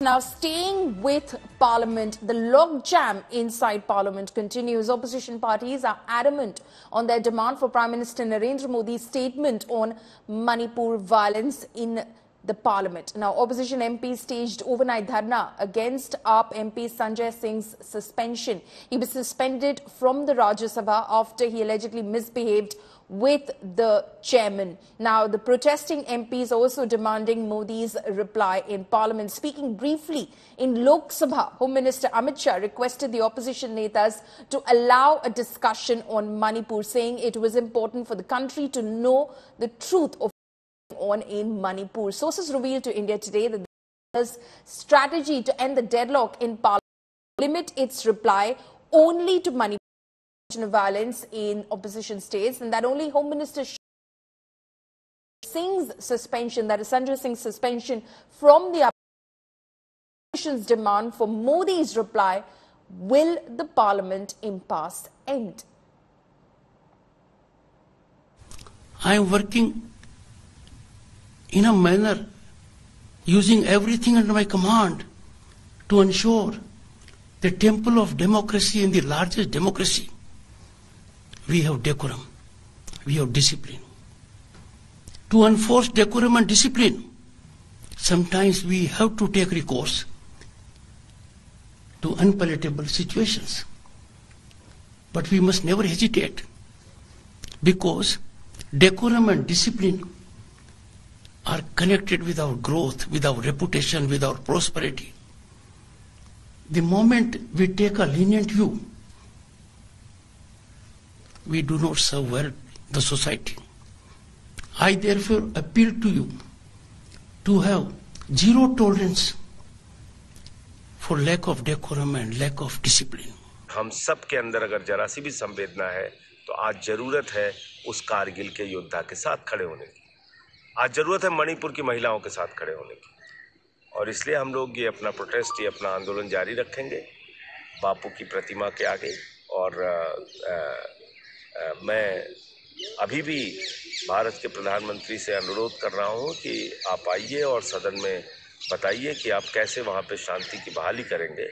Now, staying with Parliament, the logjam inside Parliament continues. Opposition parties are adamant on their demand for Prime Minister Narendra Modi's statement on Manipur violence in the Parliament. Now, opposition MPs staged overnight dharna against AAP MP Sanjay Singh's suspension. He was suspended from the Rajya Sabha after he allegedly misbehaved with the chairman. Now, the protesting MPs also demanding Modi's reply in Parliament. Speaking briefly in Lok Sabha, Home Minister Amit Shah requested the opposition netas to allow a discussion on Manipur, saying it was important for the country to know the truth of on in Manipur. Sources revealed to India Today that the strategy to end the deadlock in Parliament limit its reply only to Manipur violence in opposition states, and that only Home Minister Singh's suspension, that is Sanjay Singh's suspension from the opposition's demand for Modi's reply, will the Parliament impasse end. I am working in a manner using everything under my command to ensure the temple of democracy and the largest democracy. We have decorum, we have discipline. To enforce decorum and discipline, sometimes we have to take recourse to unpalatable situations. But we must never hesitate, because decorum and discipline are connected with our growth, with our reputation, with our prosperity. The moment we take a lenient view, we do not serve well the society. I therefore appeal to you to have zero tolerance for lack of decorum and lack of discipline. हम सब के अंदर अगर जरा सी भी संवेदना है तो आज जरूरत है उस कारगिल के योद्धा के साथ खड़े होने की। आज जरूरत है मणिपुर की महिलाओं के साथ खड़े होने की, और इसलिए हम लोग ये अपना प्रोटेस्ट, ये अपना आंदोलन जारी रखेंगे बापू की प्रतिमा के आगे। और मैं अभी भी भारत के प्रधानमंत्री से अनुरोध कर रहा हूं कि आप आइए और सदन में बताइए कि आप कैसे वहां पे शांति की बहाली करेंगे।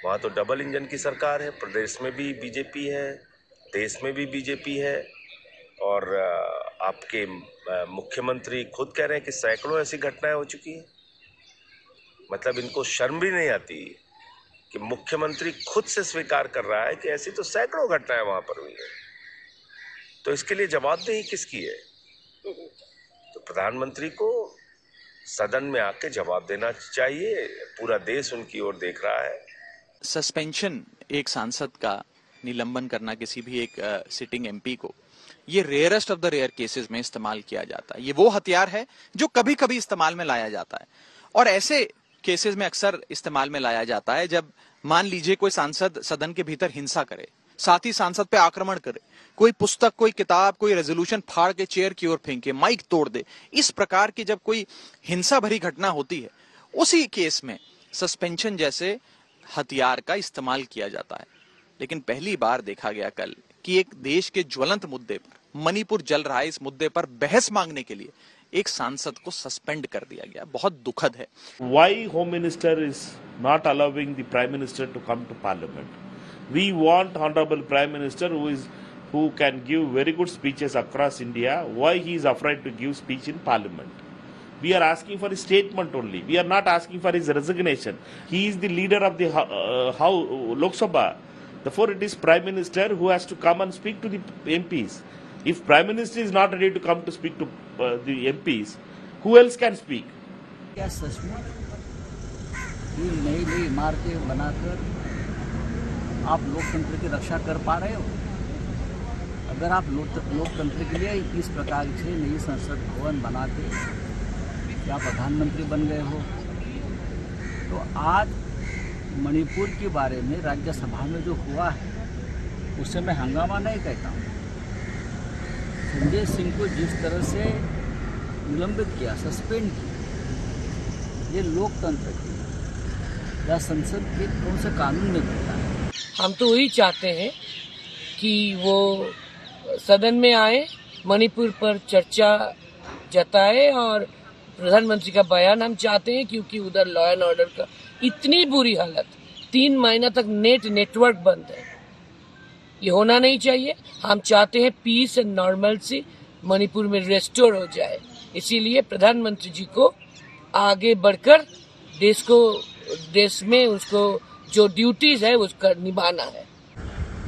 वहां तो डबल इंजन की सरकार है, प्रदेश में भी बीजेपी है, देश में भी बीजेपी है, और आपके मुख्यमंत्री खुद कह रहे हैं कि सैकड़ों ऐसी घटनाएं हो चुकी हैं। मतलब इनको शर्म भी नहीं आती कि मुख्यमंत्री खुद से स्वीकार कर रहा है कि ऐसी तो सैकड़ों घटनाएं वहां पर हुई है। तो इसके लिए जवाबदेही किसकी है? तो प्रधानमंत्री को सदन में आके जवाब देना चाहिए। पूरा देश उनकी ओर देख रहा है। सस्पेंशन एक सांसद का, निलंबन करना किसी भी एक सिटिंग एमपी को, ये rarest of the rare cases में इस्तेमाल किया जाता है। ये वो हथियार है जो कभी कभी इस्तेमाल में लाया जाता है, और ऐसे केसेस में अक्सर इस्तेमाल में लाया जाता है जब मान लीजिए कोई सांसद सदन के भीतर हिंसा करे, साथ ही सांसद पे आक्रमण करे, कोई पुस्तक, कोई किताब, कोई रेजोल्यूशन फाड़ के चेयर की ओर फेंके, माइक तोड़ दे। इस प्रकार की जब कोई हिंसा भरी घटना होती है, उसी केस में सस्पेंशन जैसे हथियार का इस्तेमाल किया जाता है। लेकिन पहली बार देखा गया कल कि एक देश के ज्वलंत मुद्दे पर, मणिपुर जल रहा है, इस मुद्दे पर बहस मांगने के लिए एक सांसद को सस्पेंड कर दिया गया। बहुत दुखद है। Why Home Minister is not allowing the Prime Minister to come to Parliament? We want Honorable Prime Minister who can give very good speeches across India. Why he is afraid to give speech in Parliament? We are asking for his statement only. We are not asking for his resignation. He is the leader of the Lok Sabha. Therefore, it is Prime Minister who has to come and speak to the MPs. If Prime Minister is not ready to come to speak to the MPs, who else can speak? क्या सच में ये नई नई इमारतें बनाकर आप लोकतंत्र की रक्षा कर पा रहे हो? अगर आप लोकतंत्र के लिए इस प्रकार से नई संसद भवन बना के क्या प्रधानमंत्री बन गए हो, तो आज मणिपुर के बारे में राज्यसभा में जो हुआ है उससे मैं हंगामा नहीं कहता हूँ। संजय सिंह को जिस तरह से निलंबित किया, सस्पेंड किया, ये लोकतंत्र की या संसद के कौन से कानून में बनता है? हम तो वही चाहते हैं कि वो सदन में आए, मणिपुर पर चर्चा जताए, और प्रधानमंत्री का बयान हम चाहते हैं, क्योंकि उधर लॉ एंड ऑर्डर का इतनी बुरी हालत, 3 महीना तक नेटवर्क बंद है। ये होना नहीं चाहिए। हम चाहते हैं पीस एंड नॉर्मलसी मणिपुर में रेस्टोर हो जाए। इसीलिए प्रधानमंत्री जी को आगे बढ़कर देश में उसको जो ड्यूटीज है उसका निभाना है।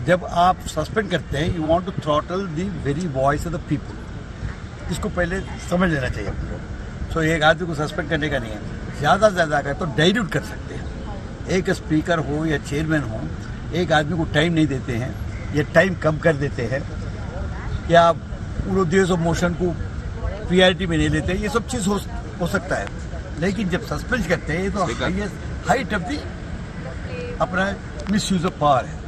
जब आप सस्पेंड करते हैं, you want to throttle the very voice of the people. इसको पहले समझ लेना चाहिए। सो एक आदमी को सस्पेंड करने का नहीं है, ज्यादा से ज्यादा अगर तो डाइल्यूट कर सकते हैं। एक स्पीकर हो या चेयरमैन हो, एक आदमी को टाइम नहीं देते हैं या टाइम कम कर देते हैं या उद्देश्य मोशन को प्रायोरिटी में नहीं लेते, ये सब चीज हो सकता है। लेकिन जब सस्पेंड करते हैं तो हाइट ऑफ दी अपना मिस यूज ऑफ पावर है।